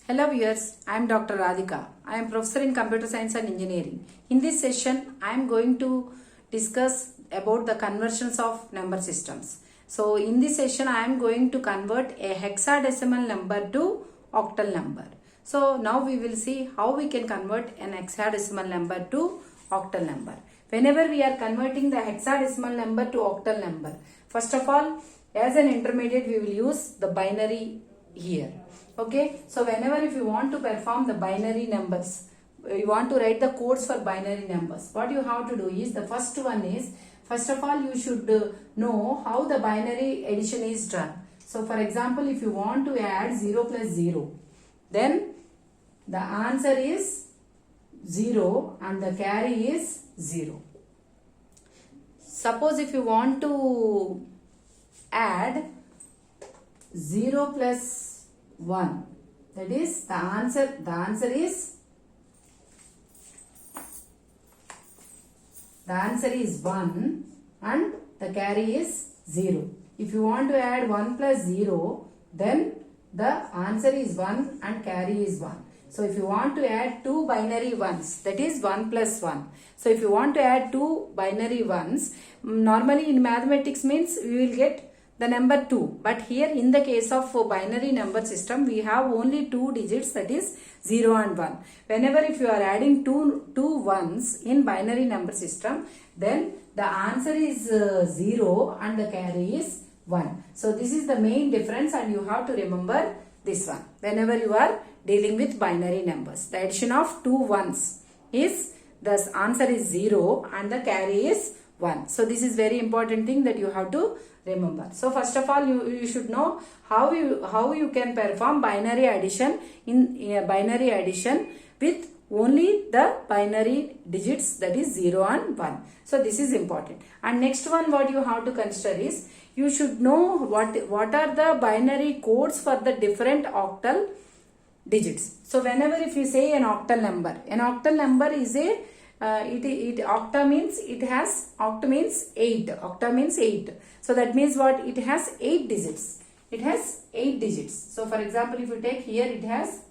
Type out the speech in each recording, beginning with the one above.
Hello viewers, I am Dr. Radhika. I am professor in computer science and engineering. In this session, I am going to discuss about the conversions of number systems. So in this session, I am going to convert a hexadecimal number to octal number. So now we will see how we can convert an hexadecimal number to octal number. Whenever we are converting the hexadecimal number to octal number, first of all, as an intermediate, we will use the binary here. Okay, so whenever if you want to perform the binary numbers, you want to write the codes for binary numbers, what you have to do is, the first one is, first of all you should know how the binary addition is done. So for example, if you want to add 0 plus 0, then the answer is 0 and the carry is 0. Suppose if you want to add 0 plus 1, that is the answer is 1 and the carry is 0. If you want to add 1 plus 0, then the answer is 1 and carry is 1. So if you want to add two binary ones, that is 1 plus 1. So if you want to add two binary ones, normally in mathematics means we will get the number 2, but here in the case of binary number system, we have only two digits, that is 0 and 1. Whenever if you are adding two ones in binary number system, then the answer is 0 and the carry is 1. So this is the main difference, and you have to remember this one whenever you are dealing with binary numbers. The addition of two ones is, the answer is 0 and the carry is 1. So this is very important thing that you have to remember. So first of all, you should know how you can perform binary addition in binary addition with only the binary digits, that is 0 and 1. So this is important. And next one, what you have to consider is, you should know what are the binary codes for the different octal digits. So whenever if you say an octal number is a octa means octa means 8. Octa means 8. So that means what? It has 8 digits. It has 8 digits. So for example, if you take here, it has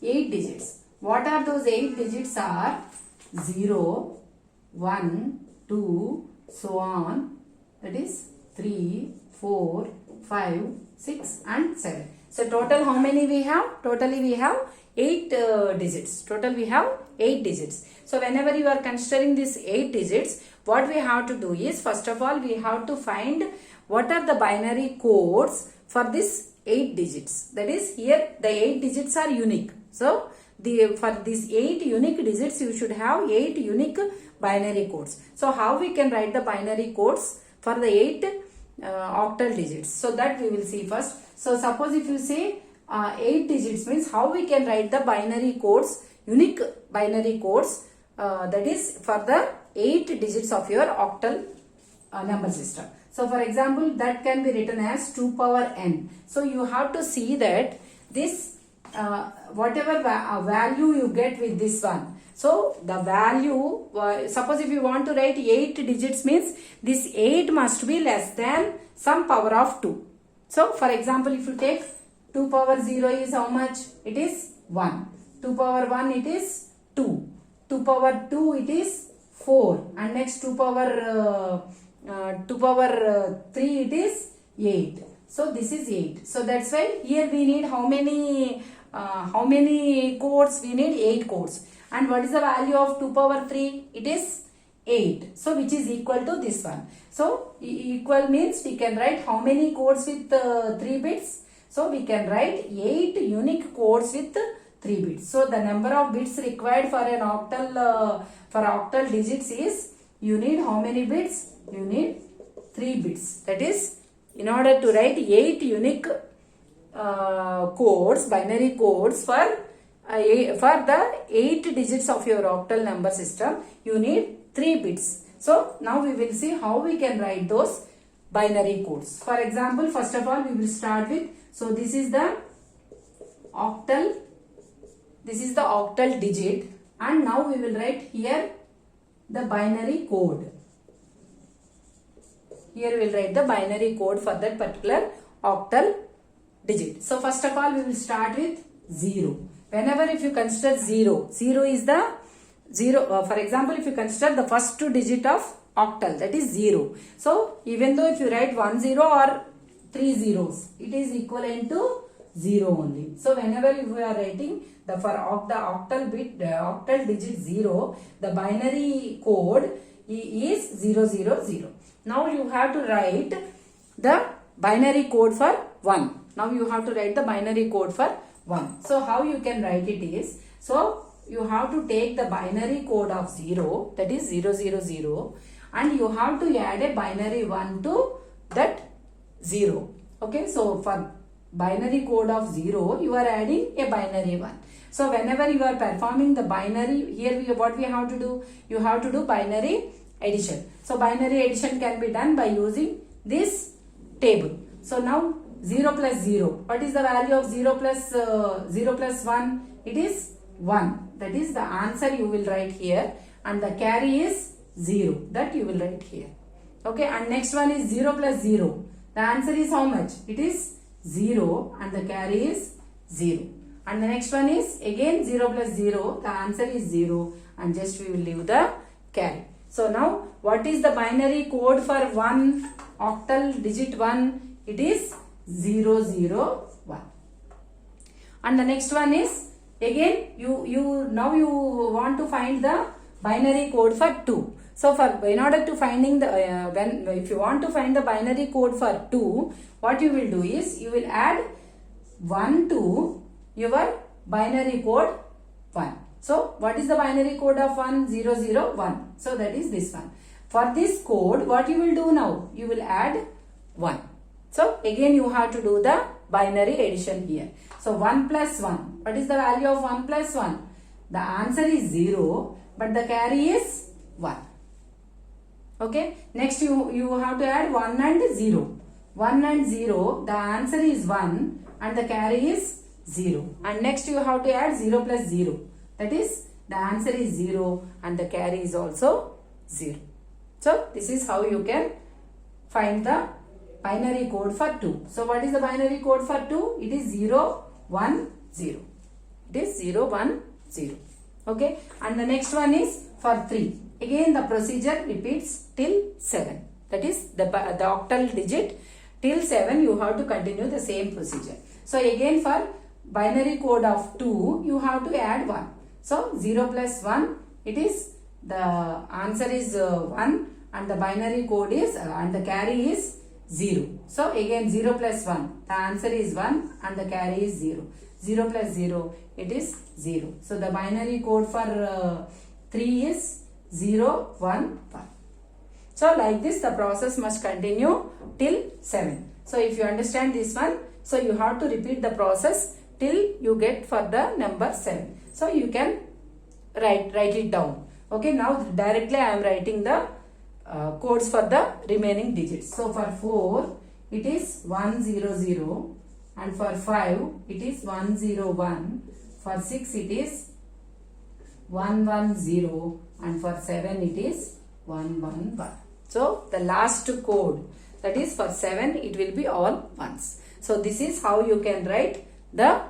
8 digits. What are those 8 digits? Are 0, 1, 2, so on. That is 3, 4, 5, 6 and 7. So total how many we have? Totally we have 8 digits. Total we have 8 digits. So whenever you are considering these 8 digits, what we have to do is, first of all, we have to find what are the binary codes for this 8 digits. That is, here the 8 digits are unique. So for these 8 unique digits, you should have 8 unique binary codes. So how we can write the binary codes for the 8 octal digits? So that we will see first. So suppose if you say 8 digits means, how we can write the binary codes, unique binary codes, that is for the 8 digits of your octal number system. So for example, that can be written as 2 power n. So you have to see that this whatever value you get with this one. So the value, suppose if you want to write 8 digits means, this 8 must be less than some power of 2. So for example, if you take 2 power 0 is how much? It is 1. 2 power 1 it is 2. 2 power 2 it is 4. And next 2 power 3 it is 8. So this is 8. So that's why here we need how many codes? We need 8 codes. And what is the value of 2 power 3? It is 8. So which is equal to this one. So equal means we can write how many codes with 3 bits? So we can write 8 unique codes with 3 bits. So the number of bits required for an octal digits is, you need how many bits? You need 3 bits. That is, in order to write 8 unique codes, binary codes for the 8 digits of your octal number system, you need 3 bits. So now we will see how we can write those binary codes. For example, first of all, we will start with, so this is the octal digit, and now we will write here the binary code. Here we will write the binary code for that particular octal digit. So first of all, we will start with 0. Whenever if you consider 0, 0 is the 0. For example, if you consider the first two digit of octal, that is 0. So even though if you write 1 0 or 3 zeros, it is equivalent to 0 only. So whenever you are writing the octal bit, octal digit 0, the binary code is 0 0 0. Now you have to write the binary code for 1. Now you have to write the binary code for 1. So how you can write it is, so you have to take the binary code of 0, that is 0 0 0, and you have to add a binary 1 to that 0. Okay, so for binary code of 0, you are adding a binary 1. So whenever you are performing the binary, here what we have to do? You have to do binary addition. So binary addition can be done by using this table. So now 0 plus 0. What is the value of 0 plus 1? It is 1. That is the answer you will write here. And the carry is 0. That you will write here. Okay, and next one is 0 plus 0. The answer is how much? It is 0 and the carry is 0. And the next one is again 0 plus 0. The answer is 0 and just we will leave the carry. So now what is the binary code for 1 octal digit 1? It is 0 0 1. And the next one is again you want to find the binary code for 2. So in order to finding the if you want to find the binary code for 2, what you will do is you will add 1 to your binary code 1. So what is the binary code of 1? 0 0 1. So that is this one. For this code, what you will do now? You will add 1. So again you have to do the binary addition here. So 1 plus 1. What is the value of 1 plus 1? The answer is 0, but the carry is 1. Okay. Next you have to add 1 and 0. 1 and 0, the answer is 1 and the carry is 0. And next you have to add 0 plus 0. That is the answer is 0 and the carry is also 0. So this is how you can find the binary code for 2. So what is the binary code for 2? It is 0 1 0. It is 0 1 0. Okay. And the next one is for 3. Again the procedure repeats till 7. That is the octal digit till 7 you have to continue the same procedure. So again for binary code of 2 you have to add 1. So 0 plus 1, it is the answer is 1 and the binary code is and the carry is 0. So again 0 plus 1, the answer is 1 and the carry is 0. 0 plus 0, it is 0. So the binary code for 3 is 0 1 1. So like this the process must continue till 7. So if you understand this one, so you have to repeat the process till you get for the number 7. So you can write it down. Okay, now directly I am writing the codes for the remaining digits. So for 4 it is 1 0 0 and for 5 it is 1 0 1. For 6 it is 1 1 0 and for 7 it is 1 1 1. So the last code, that is for 7 it will be all ones. So this is how you can write the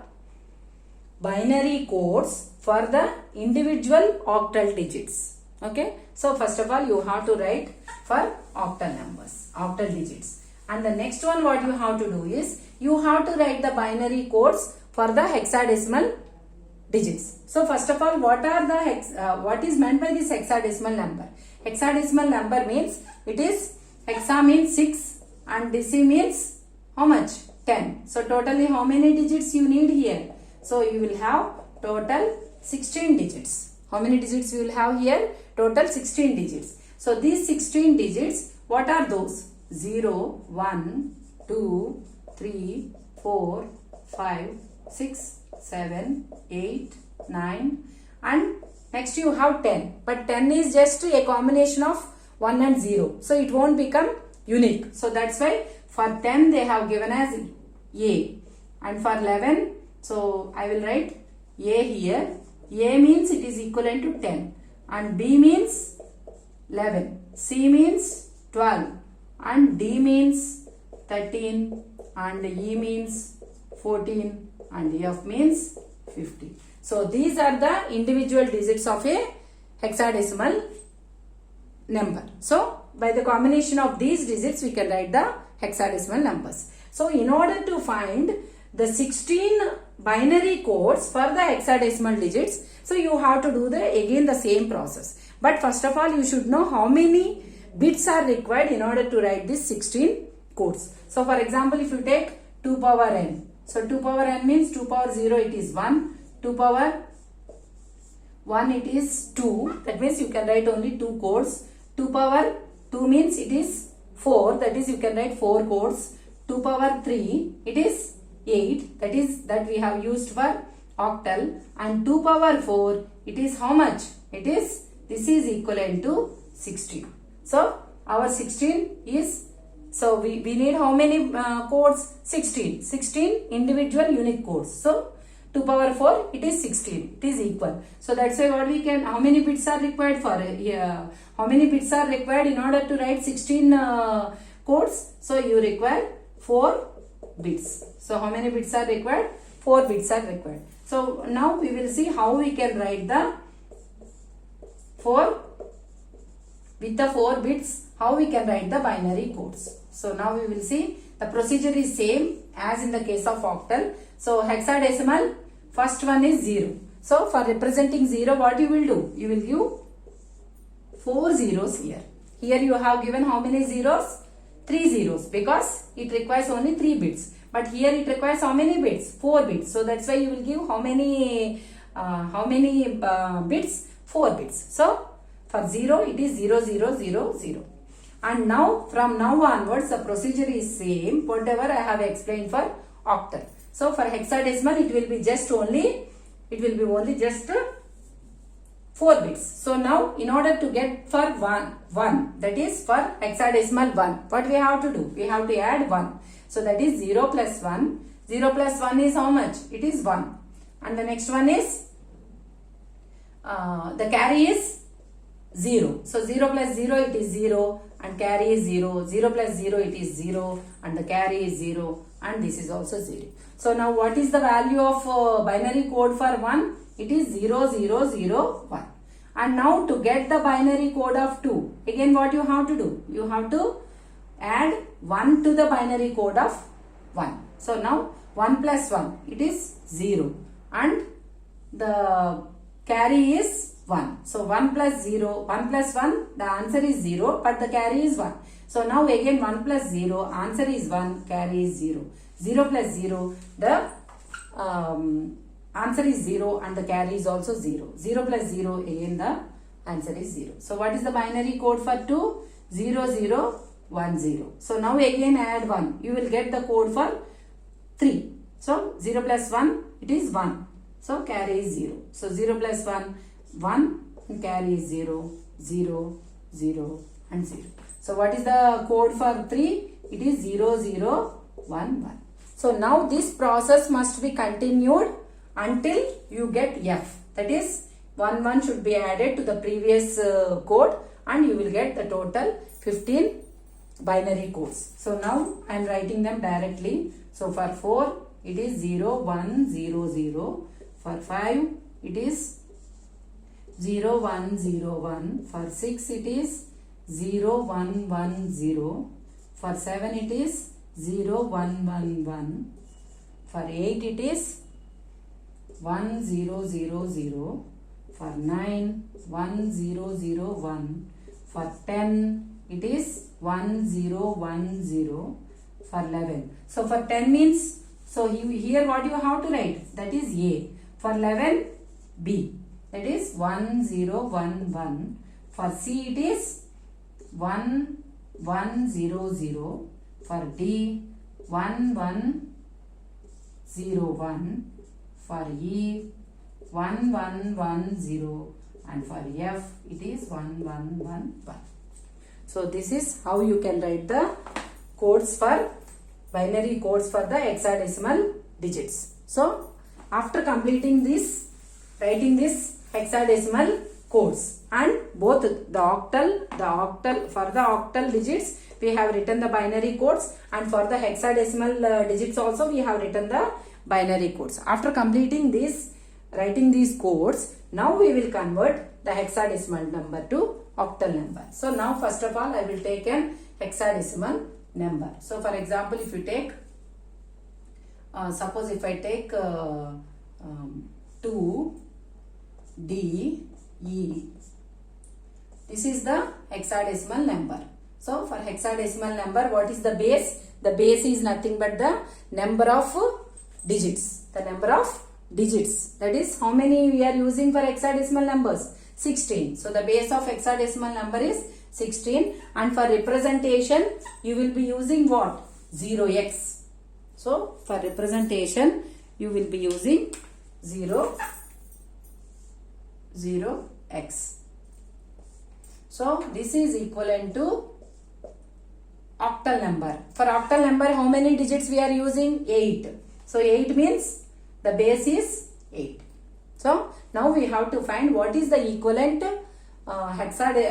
binary codes for the individual octal digits. Okay. So first of all you have to write for octal numbers, octal digits. And the next one what you have to do is you have to write the binary codes for the hexadecimal digits. So first of all what is meant by this hexadecimal number? Hexadecimal number means it is hexa means 6 and deci means how much? 10. So totally how many digits you need here? So you will have total 16 digits. How many digits you will have here? Total 16 digits. So these 16 digits, what are those? 0, 1, 2, 3, 4, 5, 6, 7, 8, 9 and next you have 10. But 10 is just a combination of 1 and 0. So it won't become unique. So that's why for 10 they have given as A. And for 11, so I will write A here. A means it is equivalent to 10. And B means 11. C means 12. And D means 13. And E means 14. And F means 50. So these are the individual digits of a hexadecimal number. So by the combination of these digits we can write the hexadecimal numbers. So in order to find the 16 binary codes for the hexadecimal digits, so you have to do again the same process. But first of all you should know how many bits are required in order to write these 16 codes. So for example, if you take 2 power n. So 2 power n means 2 power 0 it is 1. 2 power 1 it is 2. That means you can write only 2 codes. 2 power 2 means it is 4. That is you can write 4 codes. 2 power 3 it is 8. That we have used for octal. And 2 power 4 it is how much? This is equivalent to 16. So our 16 is, so we need how many codes? 16. 16 individual unique codes. So 2 power 4 it is 16. It is equal. So that's why what we can, how many bits are required for how many bits are required in order to write 16 codes? So you require 4 bits. So how many bits are required? 4 bits are required. So now we will see how we can write the 4 with the 4 bits, how we can write the binary codes. So now we will see the procedure is same as in the case of octal. So hexadecimal, first one is 0. So for representing 0, what you will do? You will give 4 zeros here. Here you have given how many zeros? 3 zeros, because it requires only 3 bits. But here it requires how many bits? 4 bits. So that's why you will give how many bits? 4 bits. So for 0 it is 0 0 0 0. And now from now onwards the procedure is same whatever I have explained for octal. So for hexadecimal it will be only just 4 bits. So now in order to get for 1, that is for hexadecimal 1, what we have to do? We have to add 1. So that is 0 plus 1. 0 plus 1 is how much? It is 1. And the next one is, the carry is 0. So 0 plus 0 it is 0 and carry is 0. 0 plus 0 it is 0 and the carry is 0 and this is also 0. So now what is the value of binary code for 1? It is 0 0 0 1. And now to get the binary code of 2, again what you have to do? You have to add 1 to the binary code of 1. So now 1 plus 1 it is 0 and the carry is 1. So 1 plus 0, 1 plus 1, the answer is 0 but the carry is 1. So now again 1 plus 0, answer is 1, carry is 0. 0 plus 0, the answer is 0 and the carry is also 0. 0 plus 0, again the answer is 0. So what is the binary code for 2? 0 0 1 0. So now again add 1. You will get the code for 3. So 0 plus 1, it is 1. So carry is 0. So 0 plus 1, 1 and carry is 0, 0, 0 and 0. So what is the code for 3? It is 0 0 1 1. So now this process must be continued until you get F. That is 1 1 should be added to the previous code and you will get the total 15 binary codes. So now I am writing them directly. So for 4 it is 0 1 0 0. For 5 it is 0 1 0 1. For 6 it is 0 1 1 0. For 7 it is 0 1 1 1. For 8 it is 1 0 0 0. For 9 1 0 0 1. For 10 it is 1 0 1 0. For 11. So for 10 means, so here what you have to write? That is A. For 11 B. That is 1 0 1 1. For C it is 1 1 0 0. For D 1 1 0 1. For E 1 1 1 0. And for F it is 1 1 1 1. So this is how you can write the codes for binary codes for the hexadecimal digits. So after completing this, writing this hexadecimal codes and both the octal for the octal digits we have written the binary codes and for the hexadecimal digits also we have written the binary codes. After completing this, writing these codes, now we will convert the hexadecimal number to octal number. So now first of all I will take an hexadecimal number. So for example, if you take, suppose if I take 2DE, this is the hexadecimal number. So for hexadecimal number, what is the base? The base is nothing but the number of digits. The number of digits. That is how many we are using for hexadecimal numbers? 16. So the base of hexadecimal number is 16, and for representation you will be using what? 0x. So for representation you will be using 0x. So this is equivalent to octal number. For octal number, how many digits we are using? 8. So 8 means the base is 8. So now we have to find what is the equivalent for the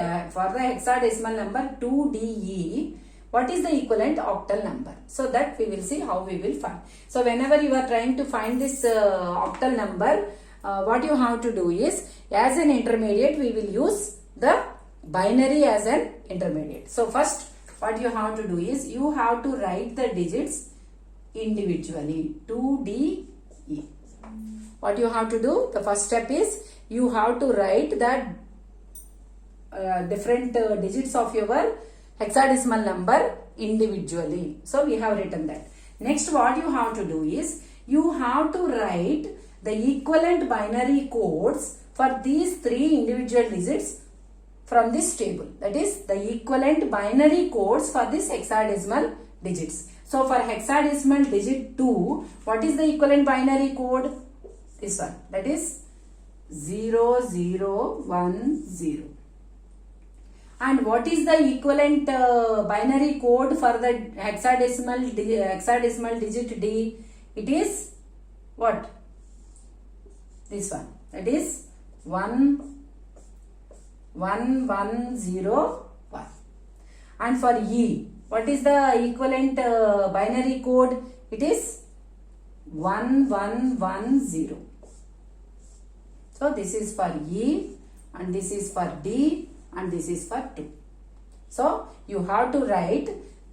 hexadecimal number 2DE. What is the equivalent octal number? So that we will see how we will find. So whenever you are trying to find this octal number, what you have to do is, as an intermediate we will use the binary as an intermediate. So first what you have to do is, you have to write the digits individually. 2DE. What you have to do, the first step is, you have to write the different digits of your hexadecimal number individually. So we have written that. Next what you have to do is, you have to write the equivalent binary codes for these 3 individual digits from this table. That is the equivalent binary codes for this hexadecimal digits. So for hexadecimal digit 2, what is the equivalent binary code? This one, that is 0010. And what is the equivalent binary code for the hexadecimal digit D? It is what? This one, that is 11101. And for E, what is the equivalent binary code? It is 1110. So this is for E, and this is for D, and this is for 2. So you have to write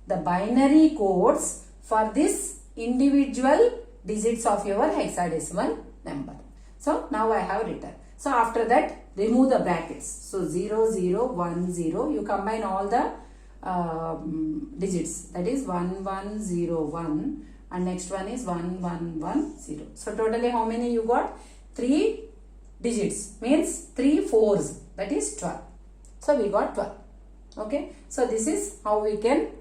the binary codes for this individual digits of your hexadecimal number. So now I have written. So after that, remove the brackets. So 0010, you combine all the digits, that is 1101, and next one is 1110. So totally how many you got? 3 digits, means 3 fours, that is 12. So we got 12. Okay. So this is how we can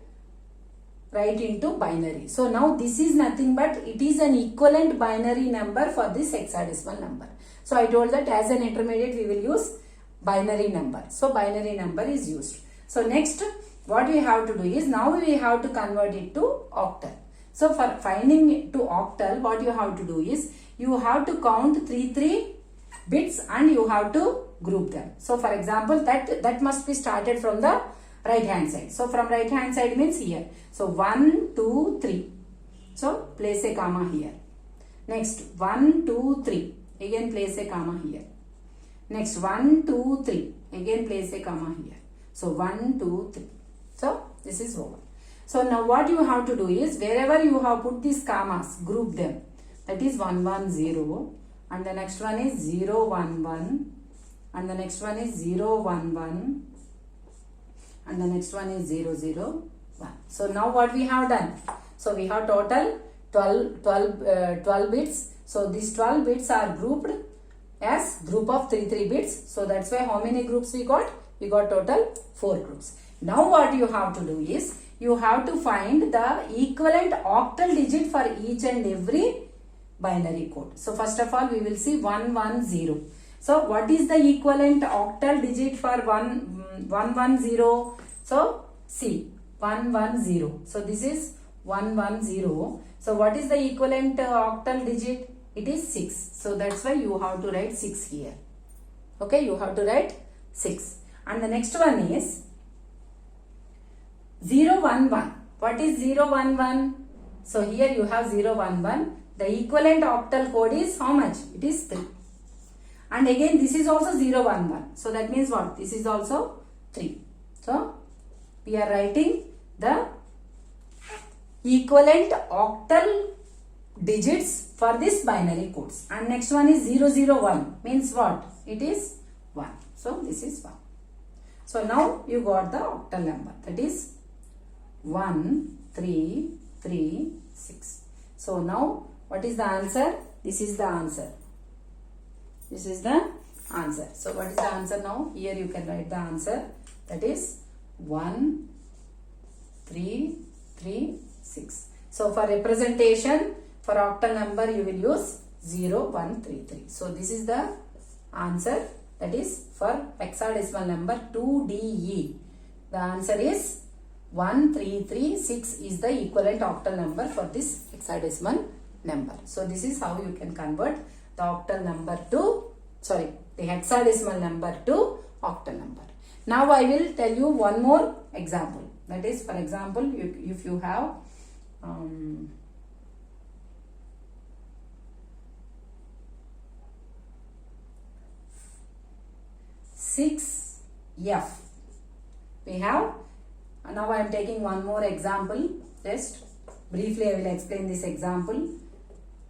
write into binary. So now this is nothing but it is an equivalent binary number for this hexadecimal number. So I told that as an intermediate we will use binary number. So binary number is used. So next what we have to do is, now we have to convert it to octal. So for finding it to octal, what you have to do is, you have to count 3 bits and you have to group them. So for example, that must be started from the right hand side. So from right hand side means here. So 1, 2, 3. So place a comma here. Next 1, 2, 3. Again place a comma here. Next 1, 2, 3. Again place a comma here. So 1, 2, 3. So this is over. So now what you have to do is, wherever you have put these commas, group them. That is 110, and the next one is 011, and the next one is 011, and the next one is 001. So now what we have done? So we have total 12 bits. So these 12 bits are grouped as group of 3 bits. So that's why how many groups we got? We got total 4 groups. Now what you have to do is, you have to find the equivalent octal digit for each and every binary code. So first of all we will see 110. So what is the equivalent octal digit for 110? So see, 110. So this is 110. So what is the equivalent octal digit? It is 6. So that's why you have to write 6 here. Okay, you have to write 6. And the next one is 011. What is 011? So here you have 011. The equivalent octal code is how much? It is 3. and again this is also 0 1 1. So that means what? This is also 3. So we are writing the equivalent octal digits for this binary codes. And next one is 001 means what? It is 1. So this is 1. So now you got the octal number, that is 1336. So now what is the answer? This is the answer. This is the answer. So what is the answer now? Here you can write the answer, that is 1336. So for representation for octal number you will use 0133. So this is the answer, that is for hexadecimal number 2DE. The answer is 1336 is the equivalent octal number for this hexadecimal number. So this is how you can convert the octal number to, the hexadecimal number to octal number. Now I will tell you one more example. That is, for example, if you have 6F. We have, now I am taking one more example. Just briefly I will explain this example.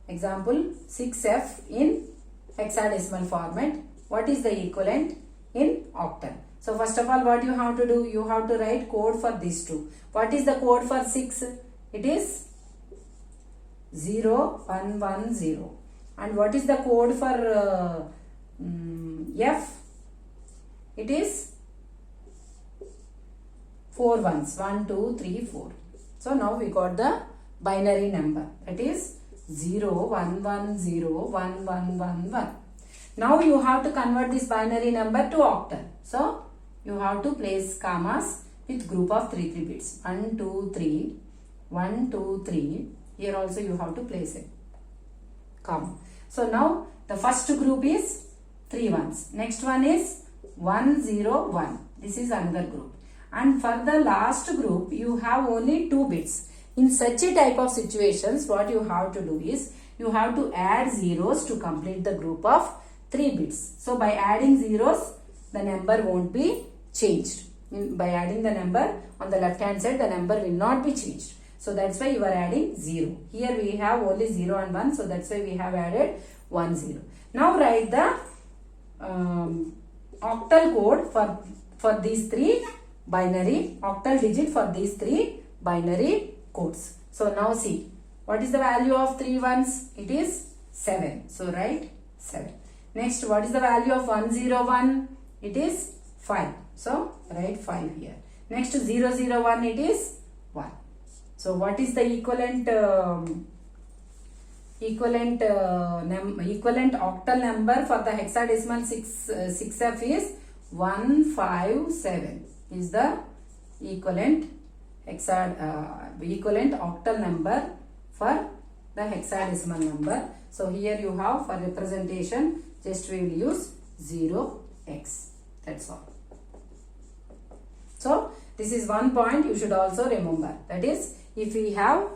Example 6F in hexadecimal format. What is the equivalent in octal? So first of all, what you have to do? You have to write code for these two. What is the code for 6? It is 0110. And what is the code for F? It is 4 ones, 1, 2, 3, 4. So now we got the binary number, that is 01101111. Now you have to convert this binary number to octal. So you have to place commas with group of 3 bits. 1, 2, 3, 1, 2, 3. Here also you have to place a comma. So now the first group is 3 ones. Next one is 101. This is another group. And for the last group, you have only 2 bits. In such a type of situations, what you have to do is, you have to add zeros to complete the group of 3 bits. So by adding zeros, the number won't be changed. By adding the number on the left hand side, the number will not be changed. So that's why you are adding 0. Here we have only 0 and 1. So that's why we have added 1 0. Now write the octal code for these 3 binary, octal digit for these 3 binary codes. So now see, what is the value of 3 ones? It is 7. So write 7. Next, what is the value of 101? It is 5. So write 5 here. Next, 001, it is 1. So what is the equivalent octal number for the hexadecimal 6F is 157 is the equivalent octal number for the hexadecimal number. So here you have, for representation, just we will use 0x. That's all. So this is one point you should also remember. That is, if we have,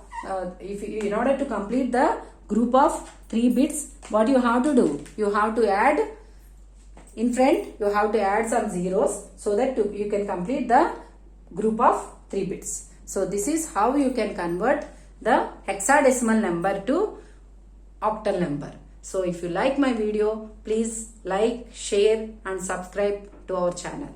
in order to complete the group of 3 bits, what you have to do? You have to add, in front, you have to add some zeros so that you can complete the group of 3 bits. So this is how you can convert the hexadecimal number to octal number. So if you like my video, please like, share and subscribe to our channel.